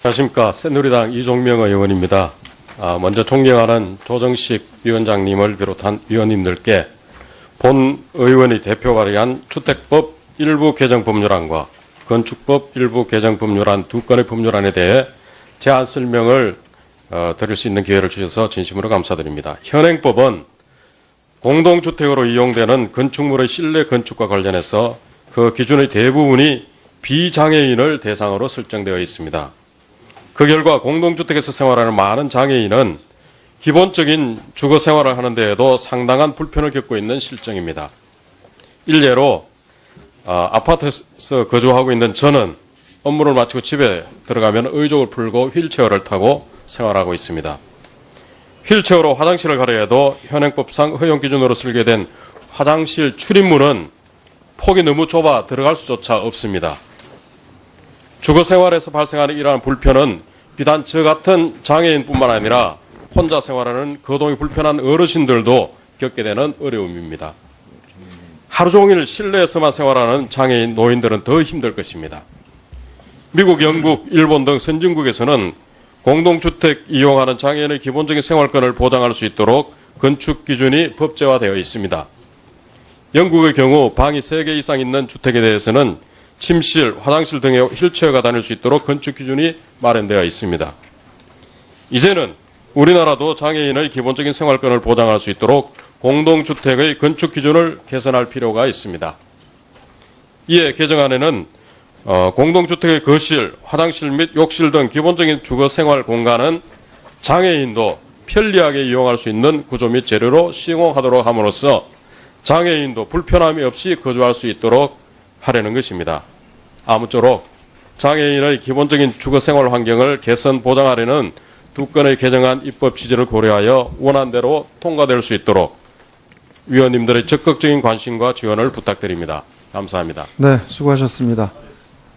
안녕하십니까. 새누리당 이종명 의원입니다. 먼저 존경하는 조정식 위원장님을 비롯한 위원님들께 본 의원이 대표 발의한 주택법 일부 개정 법률안과 건축법 일부 개정 법률안 두 건의 법률안에 대해 제안 설명을 드릴 수 있는 기회를 주셔서 진심으로 감사드립니다. 현행법은 공동주택으로 이용되는 건축물의 실내 건축과 관련해서 그 기준의 대부분이 비장애인을 대상으로 설정되어 있습니다. 그 결과 공동주택에서 생활하는 많은 장애인은 기본적인 주거 생활을 하는 데에도 상당한 불편을 겪고 있는 실정입니다. 일례로 아파트에서 거주하고 있는 저는 업무를 마치고 집에 들어가면 의족을 풀고 휠체어를 타고 생활하고 있습니다. 휠체어로 화장실을 가려 해도 현행법상 허용 기준으로 설계된 화장실 출입문은 폭이 너무 좁아 들어갈 수조차 없습니다. 주거 생활에서 발생하는 이러한 불편은 비단 저 같은 장애인뿐만 아니라 혼자 생활하는 거동이 불편한 어르신들도 겪게 되는 어려움입니다. 하루 종일 실내에서만 생활하는 장애인 노인들은 더 힘들 것입니다. 미국, 영국, 일본 등 선진국에서는 공동주택 이용하는 장애인의 기본적인 생활권을 보장할 수 있도록 건축 기준이 법제화되어 있습니다. 영국의 경우 방이 3개 이상 있는 주택에 대해서는 침실, 화장실 등에 휠체어가 다닐 수 있도록 건축 기준이 마련되어 있습니다. 이제는 우리나라도 장애인의 기본적인 생활권을 보장할 수 있도록 공동주택의 건축 기준을 개선할 필요가 있습니다. 이에 개정안에는 공동주택의 거실, 화장실 및 욕실 등 기본적인 주거 생활 공간은 장애인도 편리하게 이용할 수 있는 구조 및 재료로 시공하도록 함으로써 장애인도 불편함이 없이 거주할 수 있도록 하려는 것입니다. 아무쪼록 장애인의 기본적인 주거 생활 환경을 개선 보장하려는 두 건의 개정안 입법 취지를 고려하여 원안대로 통과될 수 있도록 위원님들의 적극적인 관심과 지원을 부탁드립니다. 감사합니다. 네, 수고하셨습니다.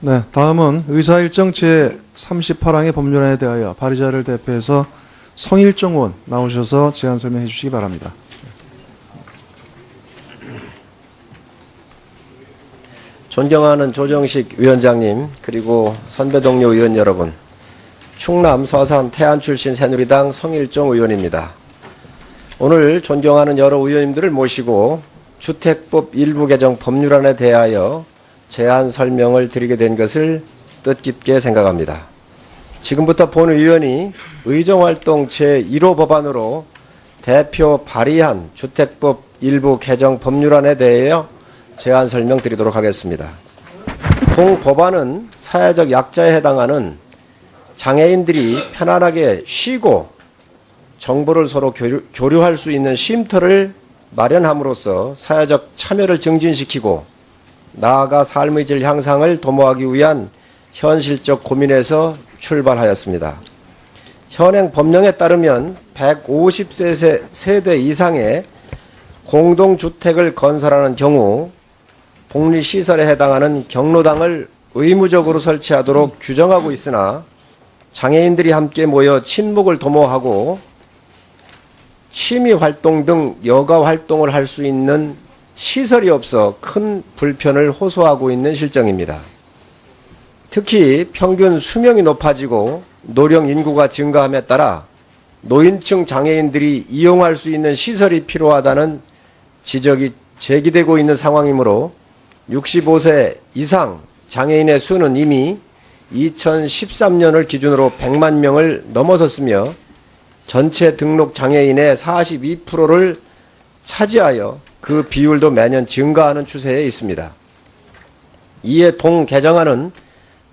네, 다음은 의사일정 제38항의 법률안에 대하여 발의자를 대표해서 성일정 의원 나오셔서 제안 설명해 주시기 바랍니다. 존경하는 조정식 위원장님, 그리고 선배 동료 의원 여러분, 충남 서산 태안 출신 새누리당 성일종 의원입니다. 오늘 존경하는 여러 의원님들을 모시고 주택법 일부 개정 법률안에 대하여 제안 설명을 드리게 된 것을 뜻깊게 생각합니다. 지금부터 본 의원이 의정활동 제1호 법안으로 대표 발의한 주택법 일부 개정 법률안에 대하여 제안 설명드리도록 하겠습니다. 동 법안은 사회적 약자에 해당하는 장애인들이 편안하게 쉬고 정보를 서로 교류할 수 있는 쉼터를 마련함으로써 사회적 참여를 증진시키고 나아가 삶의 질 향상을 도모하기 위한 현실적 고민에서 출발하였습니다. 현행 법령에 따르면 150세 세대 이상의 공동주택을 건설하는 경우 복리시설에 해당하는 경로당을 의무적으로 설치하도록 규정하고 있으나 장애인들이 함께 모여 친목을 도모하고 취미활동 등 여가활동을 할 수 있는 시설이 없어 큰 불편을 호소하고 있는 실정입니다. 특히 평균 수명이 높아지고 노령 인구가 증가함에 따라 노인층 장애인들이 이용할 수 있는 시설이 필요하다는 지적이 제기되고 있는 상황이므로 65세 이상 장애인의 수는 이미 2013년을 기준으로 100만 명을 넘어섰으며 전체 등록 장애인의 42%를 차지하여 그 비율도 매년 증가하는 추세에 있습니다. 이에 동 개정안은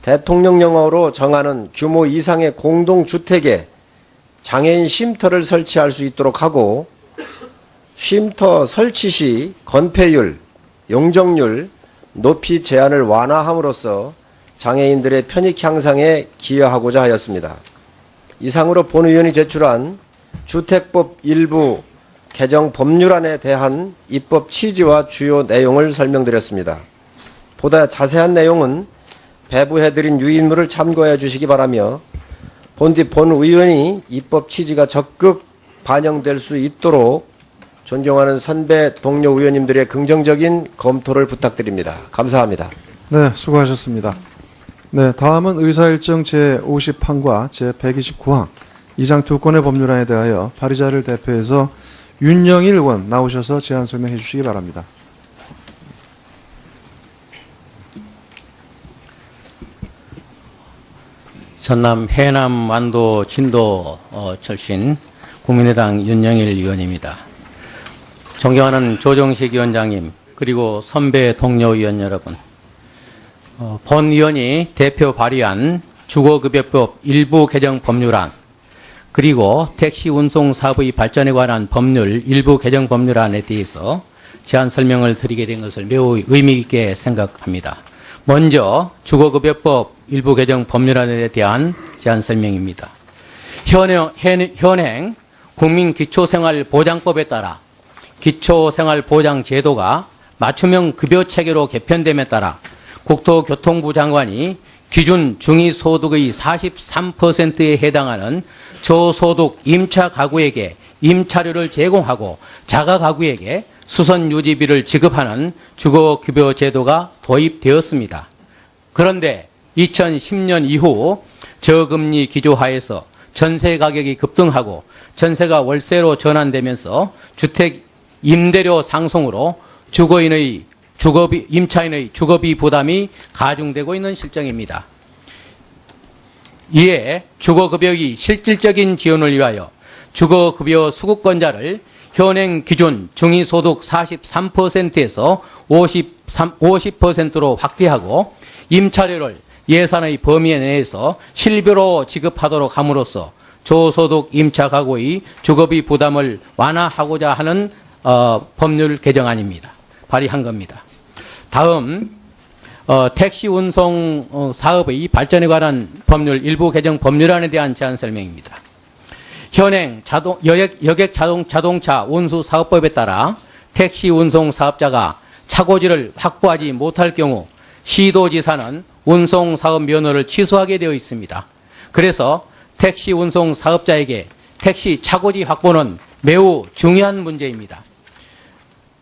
대통령령으로 정하는 규모 이상의 공동주택에 장애인 쉼터를 설치할 수 있도록 하고 쉼터 설치 시 건폐율, 용적률, 높이 제한을 완화함으로써 장애인들의 편익 향상에 기여하고자 하였습니다. 이상으로 본 의원이 제출한 주택법 일부 개정 법률안에 대한 입법 취지와 주요 내용을 설명드렸습니다. 보다 자세한 내용은 배부해드린 유인물을 참고해 주시기 바라며 본 의원이 입법 취지가 적극 반영될 수 있도록 존경하는 선배 동료 의원님들의 긍정적인 검토를 부탁드립니다. 감사합니다. 네, 수고하셨습니다. 네, 다음은 의사일정 제50항과 제129항 이상 두 건의 법률안에 대하여 발의자를 대표해서 윤영일 의원 나오셔서 제안 설명해 주시기 바랍니다. 전남 해남 완도 진도 출신 국민의당 윤영일 의원입니다. 존경하는 조정식 위원장님 그리고 선배 동료 의원 여러분, 본 의원이 대표 발의한 주거급여법 일부 개정 법률안 그리고 택시 운송 사업의 발전에 관한 법률 일부 개정 법률안에 대해서 제안 설명을 드리게 된 것을 매우 의미 있게 생각합니다. 먼저 주거급여법 일부 개정 법률안에 대한 제안 설명입니다. 현행 국민기초생활보장법에 따라 기초생활보장제도가 맞춤형 급여체계로 개편됨에 따라 국토교통부 장관이 기준 중위소득의 43%에 해당하는 저소득 임차 가구에게 임차료를 제공하고 자가 가구에게 수선 유지비를 지급하는 주거급여 제도가 도입되었습니다. 그런데 2010년 이후 저금리 기조하에서 전세 가격이 급등하고 전세가 월세로 전환되면서 주택 임대료 상승으로 임차인의 주거비 부담이 가중되고 있는 실정입니다. 이에 주거급여의 실질적인 지원을 위하여 주거급여 수급권자를 현행 기준 중위소득 43%에서 50%로 확대하고 임차료를 예산의 범위 내에서 실비로 지급하도록 함으로써 저소득 임차 가구의 주거비 부담을 완화하고자 하는 법률 개정안입니다. 발의한 겁니다. 다음 택시 운송 사업의 발전에 관한 법률 일부 개정 법률안에 대한 제안 설명입니다. 현행 여객 자동차 운수 사업법에 따라 택시 운송 사업자가 차고지를 확보하지 못할 경우 시도지사는 운송 사업 면허를 취소하게 되어 있습니다. 그래서 택시 운송 사업자에게 택시 차고지 확보는 매우 중요한 문제입니다.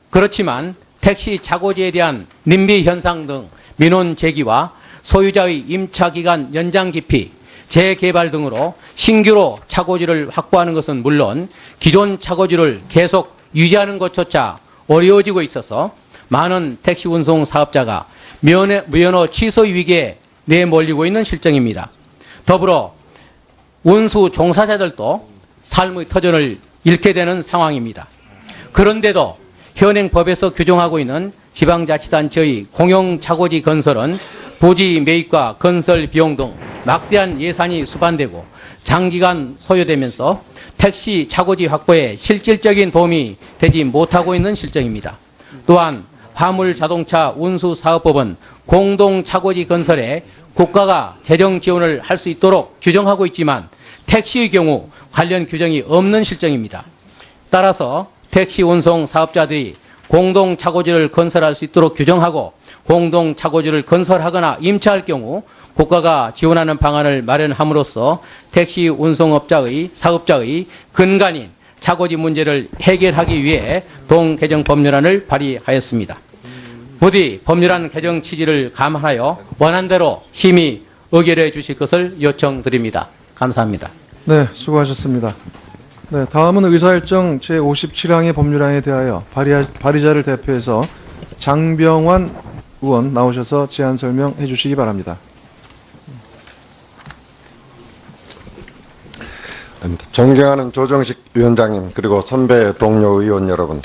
그렇지만 택시 차고지에 대한 nim비 현상 등 민원 제기와 소유자의 임차 기간 연장 깊이, 재개발 등으로 신규로 차고지를 확보하는 것은 물론 기존 차고지를 계속 유지하는 것조차 어려워지고 있어서 많은 택시 운송 사업자가 면허 취소 위기에 내몰리고 있는 실정입니다. 더불어 운수 종사자들도 삶의 터전을 잃게 되는 상황입니다. 그런데도 현행 법에서 규정하고 있는 지방자치단체의 공용차고지 건설은 부지 매입과 건설 비용 등 막대한 예산이 수반되고 장기간 소요되면서 택시 차고지 확보에 실질적인 도움이 되지 못하고 있는 실정입니다. 또한 화물자동차 운수사업법은 공동차고지 건설에 국가가 재정 지원을 할 수 있도록 규정하고 있지만 택시의 경우 관련 규정이 없는 실정입니다. 따라서 택시 운송 사업자들이 공동차고지를 건설할 수 있도록 규정하고 공동차고지를 건설하거나 임차할 경우 국가가 지원하는 방안을 마련함으로써 택시 운송업자의 사업자의 근간인 차고지 문제를 해결하기 위해 동개정 법률안을 발의하였습니다. 부디 법률안 개정 취지를 감안하여 원안대로 심의 의결해 주실 것을 요청드립니다. 감사합니다. 네, 수고하셨습니다. 네, 다음은 의사일정 제57항의 법률안에 대하여 발의자를 대표해서 장병환 의원 나오셔서 제안 설명해 주시기 바랍니다. 존경하는 조정식 위원장님 그리고 선배 동료 의원 여러분,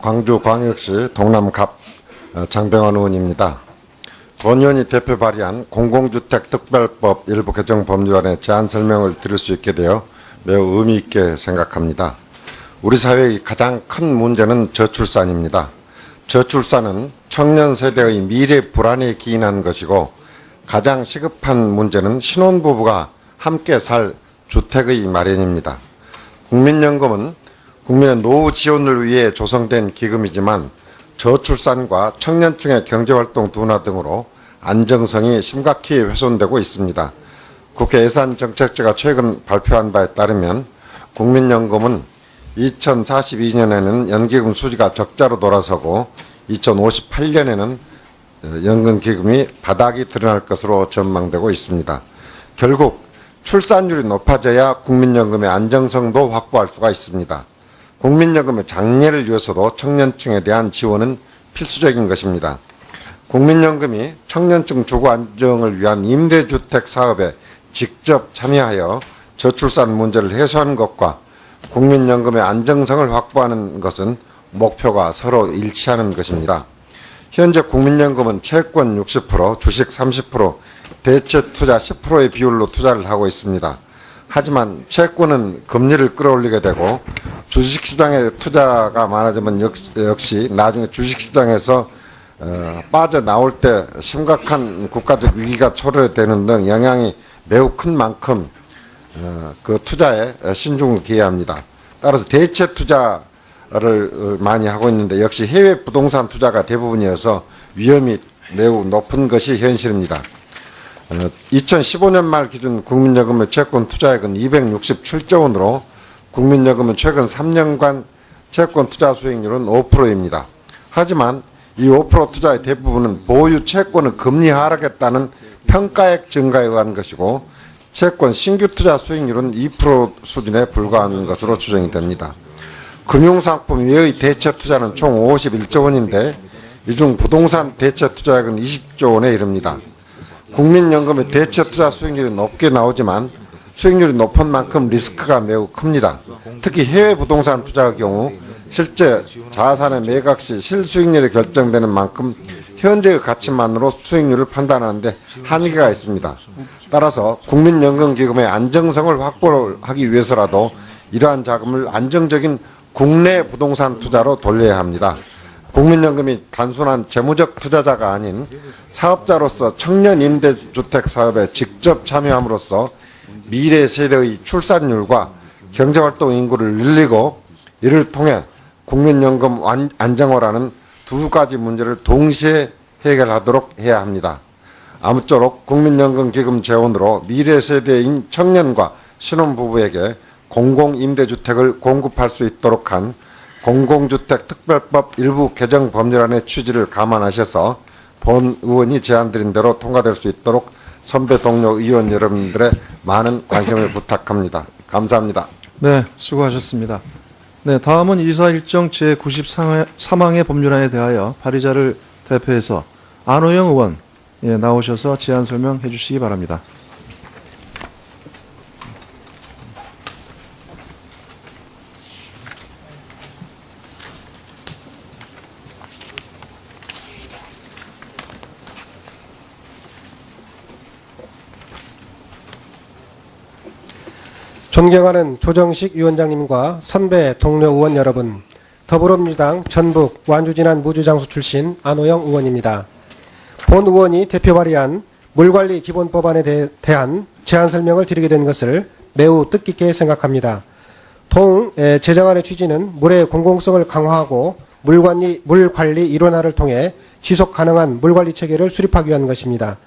광주광역시 동남갑 장병환 의원입니다. 본 의원이 대표 발의한 공공주택특별법 일부 개정 법률안에 제안 설명을 드릴 수 있게 되어 매우 의미 있게 생각합니다. 우리 사회의 가장 큰 문제는 저출산입니다. 저출산은 청년 세대의 미래 불안에 기인한 것이고 가장 시급한 문제는 신혼부부가 함께 살 주택의 마련입니다. 국민연금은 국민의 노후 지원을 위해 조성된 기금이지만 저출산과 청년층의 경제활동 둔화 등으로 안정성이 심각히 훼손되고 있습니다. 국회 예산정책처가 최근 발표한 바에 따르면 국민연금은 2042년에는 연기금 수지가 적자로 돌아서고 2058년에는 연금기금이 바닥이 드러날 것으로 전망되고 있습니다. 결국 출산율이 높아져야 국민연금의 안정성도 확보할 수가 있습니다. 국민연금의 장래를 위해서도 청년층에 대한 지원은 필수적인 것입니다. 국민연금이 청년층 주거 안정을 위한 임대주택 사업에 직접 참여하여 저출산 문제를 해소하는 것과 국민연금의 안정성을 확보하는 것은 목표가 서로 일치하는 것입니다. 현재 국민연금은 채권 60%, 주식 30%, 대체 투자 10%의 비율로 투자를 하고 있습니다. 하지만 채권은 금리를 끌어올리게 되고 주식시장에 투자가 많아지면 역시 나중에 주식시장에서 빠져나올 때 심각한 국가적 위기가 초래되는 등 영향이 매우 큰 만큼 그 투자에 신중을 기해야 합니다. 따라서 대체 투자를 많이 하고 있는데 역시 해외 부동산 투자가 대부분이어서 위험이 매우 높은 것이 현실입니다. 2015년 말 기준 국민연금의 채권 투자액은 267조 원으로 국민연금은 최근 3년간 채권 투자 수익률은 5%입니다. 하지만 이 5% 투자의 대부분은 보유 채권의 금리 하락했다는 평가액 증가에 의한 것이고 채권 신규 투자 수익률은 2% 수준에 불과한 것으로 추정이 됩니다. 금융상품 외의 대체 투자는 총 51조 원인데 이 중 부동산 대체 투자액은 20조 원에 이릅니다. 국민연금의 대체 투자 수익률이 높게 나오지만 수익률이 높은 만큼 리스크가 매우 큽니다. 특히 해외 부동산 투자의 경우 실제 자산의 매각 시 실수익률이 결정되는 만큼 현재의 가치만으로 수익률을 판단하는데 한계가 있습니다. 따라서 국민연금기금의 안정성을 확보하기 위해서라도 이러한 자금을 안정적인 국내 부동산 투자로 돌려야 합니다. 국민연금이 단순한 재무적 투자자가 아닌 사업자로서 청년 임대주택 사업에 직접 참여함으로써 미래 세대의 출산율과 경제활동 인구를 늘리고 이를 통해 국민연금 안정화라는 두 가지 문제를 동시에 해결하도록 해야 합니다. 아무쪼록 국민연금기금 재원으로 미래 세대인 청년과 신혼부부에게 공공임대주택을 공급할 수 있도록 한 공공주택특별법 일부 개정 법률안의 취지를 감안하셔서 본 의원이 제안드린 대로 통과될 수 있도록 선배 동료 의원 여러분들의 많은 관심을 부탁합니다. 감사합니다. 네, 수고하셨습니다. 네, 다음은 이사 일정 제93항의 법률안에 대하여 발의자를 대표해서 안호영 의원 나오셔서 제안 설명해 주시기 바랍니다. 존경하는 조정식 위원장님과 선배 동료 의원 여러분, 더불어민주당 전북 완주진안 무주장수 출신 안호영 의원입니다. 본 의원이 대표 발의한 물관리 기본법안에 대한 제안 설명을 드리게 된 것을 매우 뜻깊게 생각합니다. 동 제정안의 취지는 물의 공공성을 강화하고 물관리 일원화를 통해 지속 가능한 물관리 체계를 수립하기 위한 것입니다.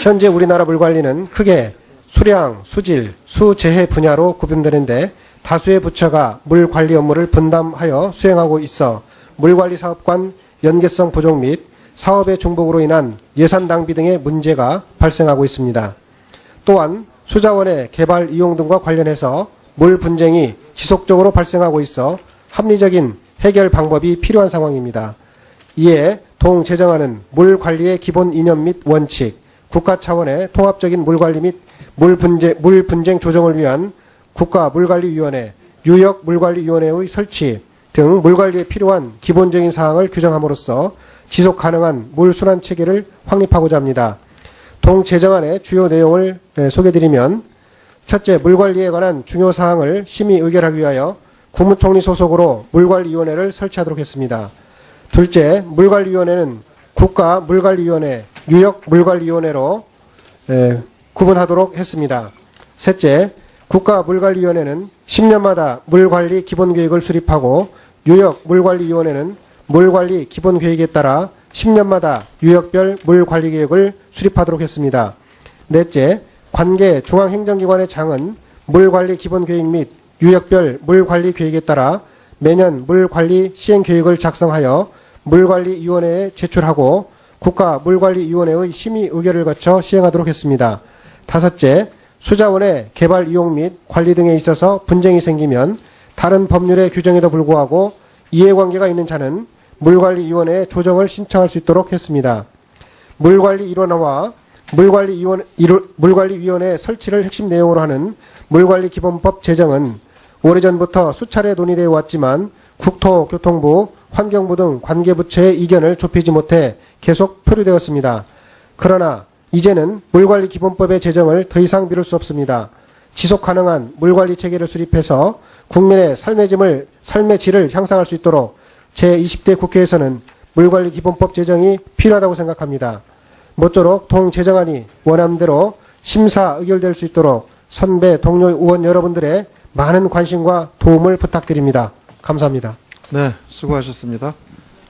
현재 우리나라 물관리는 크게 수량, 수질, 수재해 분야로 구분되는데 다수의 부처가 물관리 업무를 분담하여 수행하고 있어 물관리 사업 간 연계성 부족 및 사업의 중복으로 인한 예산 낭비 등의 문제가 발생하고 있습니다. 또한 수자원의 개발 이용 등과 관련해서 물 분쟁이 지속적으로 발생하고 있어 합리적인 해결 방법이 필요한 상황입니다. 이에 동 제정안은 물관리의 기본 이념 및 원칙, 국가 차원의 통합적인 물관리 및 물 분쟁 조정을 위한 국가물관리위원회, 유역물관리위원회의 설치 등 물관리에 필요한 기본적인 사항을 규정함으로써 지속 가능한 물순환 체계를 확립하고자 합니다. 동 제정안의 주요 내용을 소개드리면 첫째, 물관리에 관한 중요 사항을 심의 의결하기 위하여 국무총리 소속으로 물관리위원회를 설치하도록 했습니다. 둘째, 물관리위원회는 국가물관리위원회, 유역물관리위원회로 구분하도록 했습니다. 셋째, 국가물관리위원회는 10년마다 물관리 기본계획을 수립하고 유역물관리위원회는 물관리 기본계획에 따라 10년마다 유역별 물관리계획을 수립하도록 했습니다. 넷째, 관계 중앙행정기관의 장은 물관리 기본계획 및 유역별 물관리계획에 따라 매년 물관리 시행계획을 작성하여 물관리위원회에 제출하고 국가물관리위원회의 심의 의결을 거쳐 시행하도록 했습니다. 다섯째, 수자원의 개발 이용 및 관리 등에 있어서 분쟁이 생기면 다른 법률의 규정에도 불구하고 이해관계가 있는 자는 물관리위원회에 조정을 신청할 수 있도록 했습니다. 물관리위원회와 물관리위원회 설치를 핵심 내용으로 하는 물관리기본법 제정은 오래전부터 수차례 논의되어 왔지만 국토교통부, 환경부 등 관계부처의 이견을 좁히지 못해 계속 표류되었습니다. 그러나 이제는 물관리기본법의 제정을 더 이상 미룰 수 없습니다. 지속가능한 물관리 체계를 수립해서 국민의 삶의 질을 향상할 수 있도록 제20대 국회에서는 물관리기본법 제정이 필요하다고 생각합니다. 모쪼록 동 제정안이 원함대로 심사 의결될 수 있도록 선배 동료 의원 여러분들의 많은 관심과 도움을 부탁드립니다. 감사합니다. 네, 수고하셨습니다.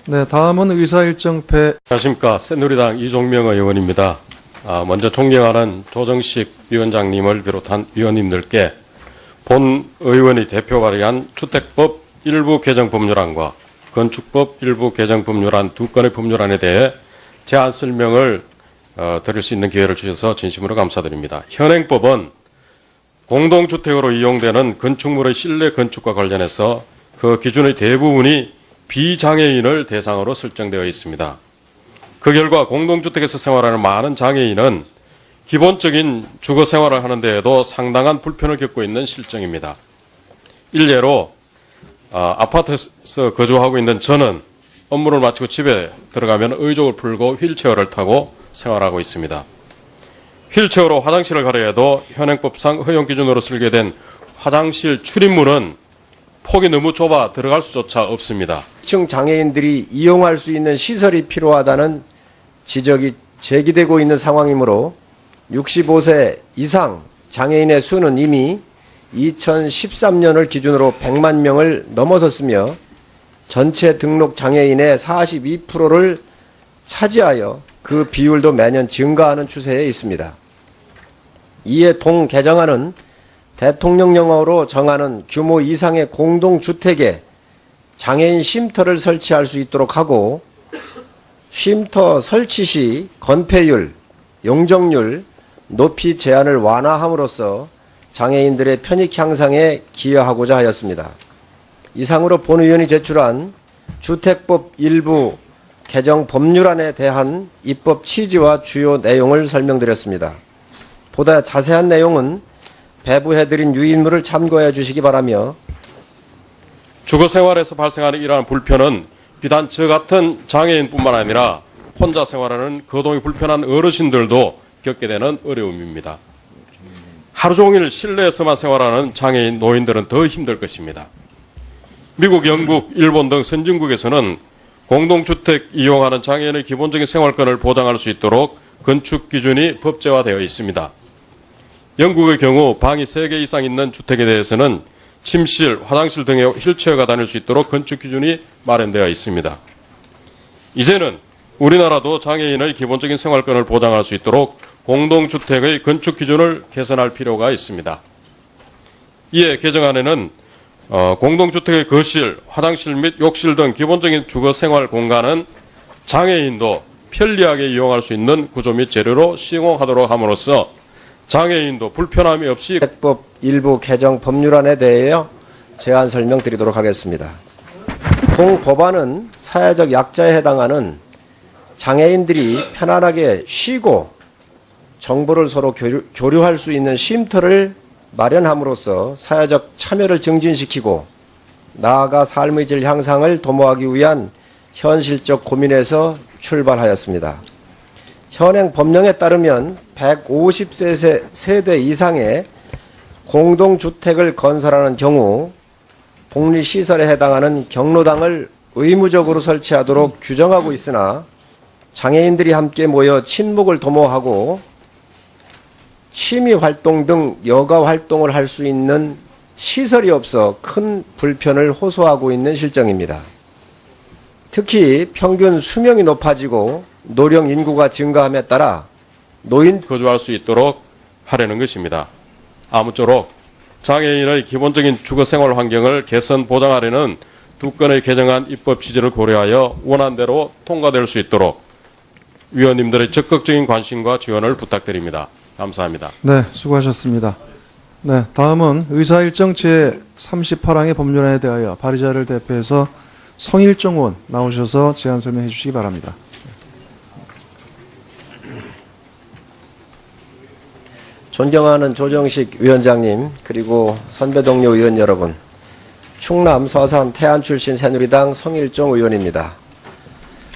네, 다음은 의사일정 안녕하십니까. 새누리당 이종명 의원입니다. 먼저 존경하는 조정식 위원장님을 비롯한 위원님들께 본 의원이 대표 발의한 주택법 일부 개정 법률안과 건축법 일부 개정 법률안 두 건의 법률안에 대해 제안 설명을 드릴 수 있는 기회를 주셔서 진심으로 감사드립니다. 현행법은 공동주택으로 이용되는 건축물의 실내 건축과 관련해서 그 기준의 대부분이 비장애인을 대상으로 설정되어 있습니다. 그 결과 공동주택에서 생활하는 많은 장애인은 기본적인 주거 생활을 하는 데에도 상당한 불편을 겪고 있는 실정입니다. 일례로 아파트에서 거주하고 있는 저는 업무를 마치고 집에 들어가면 의족을 풀고 휠체어를 타고 생활하고 있습니다. 휠체어로 화장실을 가려 해도 현행법상 허용 기준으로 설계된 화장실 출입문은 폭이 너무 좁아 들어갈 수조차 없습니다. 층 장애인들이 이용할 수 있는 시설이 필요하다는 지적이 제기되고 있는 상황이므로 65세 이상 장애인의 수는 이미 2013년을 기준으로 100만 명을 넘어섰으며 전체 등록 장애인의 42%를 차지하여 그 비율도 매년 증가하는 추세에 있습니다. 이에 동 개정안은 대통령령으로 정하는 규모 이상의 공동주택에 장애인 쉼터를 설치할 수 있도록 하고 쉼터 설치 시 건폐율, 용적률, 높이 제한을 완화함으로써 장애인들의 편익 향상에 기여하고자 하였습니다. 이상으로 본 의원이 제출한 주택법 일부 개정 법률안에 대한 입법 취지와 주요 내용을 설명드렸습니다. 보다 자세한 내용은 배부해드린 유인물을 참고해 주시기 바라며 주거 생활에서 발생하는 이러한 불편은 비단 저 같은 장애인뿐만 아니라 혼자 생활하는 거동이 불편한 어르신들도 겪게 되는 어려움입니다. 하루 종일 실내에서만 생활하는 장애인 노인들은 더 힘들 것입니다. 미국, 영국, 일본 등 선진국에서는 공동주택 이용하는 장애인의 기본적인 생활권을 보장할 수 있도록 건축 기준이 법제화되어 있습니다. 영국의 경우 방이 3개 이상 있는 주택에 대해서는 침실, 화장실 등에 휠체어가 다닐 수 있도록 건축 기준이 마련되어 있습니다. 이제는 우리나라도 장애인의 기본적인 생활권을 보장할 수 있도록 공동주택의 건축 기준을 개선할 필요가 있습니다. 이에 개정안에는 공동주택의 거실, 화장실 및 욕실 등 기본적인 주거 생활 공간은 장애인도 편리하게 이용할 수 있는 구조 및 재료로 시공하도록 함으로써 장애인도 불편함이 없이 주택법 일부 개정 법률안에 대하여 제안 설명드리도록 하겠습니다. 동 법안은 사회적 약자에 해당하는 장애인들이 편안하게 쉬고 정보를 서로 교류할 수 있는 쉼터를 마련함으로써 사회적 참여를 증진시키고 나아가 삶의 질 향상을 도모하기 위한 현실적 고민에서 출발하였습니다. 현행 법령에 따르면 150세 세대 이상의 공동주택을 건설하는 경우 복리시설에 해당하는 경로당을 의무적으로 설치하도록 규정하고 있으나 장애인들이 함께 모여 친목을 도모하고 취미활동 등 여가활동을 할 수 있는 시설이 없어 큰 불편을 호소하고 있는 실정입니다. 특히 평균 수명이 높아지고 노령 인구가 증가함에 따라 노인 거주할 수 있도록 하려는 것입니다. 아무쪼록 장애인의 기본적인 주거생활 환경을 개선 보장하려는 두 건의 개정안 입법 취지를 고려하여 원안대로 통과될 수 있도록 위원님들의 적극적인 관심과 지원을 부탁드립니다. 감사합니다. 네, 수고하셨습니다. 네, 다음은 의사일정 제38항의 법률안에 대하여 발의자를 대표해서 성일종 의원 나오셔서 제안 설명해 주시기 바랍니다. 존경하는 조정식 위원장님, 그리고 선배 동료 의원 여러분, 충남 서산 태안 출신 새누리당 성일종 의원입니다.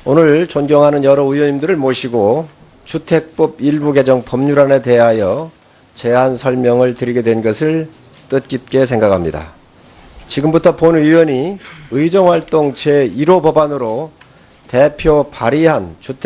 오늘 존경하는 여러 의원님들을 모시고 주택법 일부 개정 법률안에 대하여 제안 설명을 드리게 된 것을 뜻깊게 생각합니다. 지금부터 본 의원이 의정활동 제1호 법안으로 대표 발의한 주택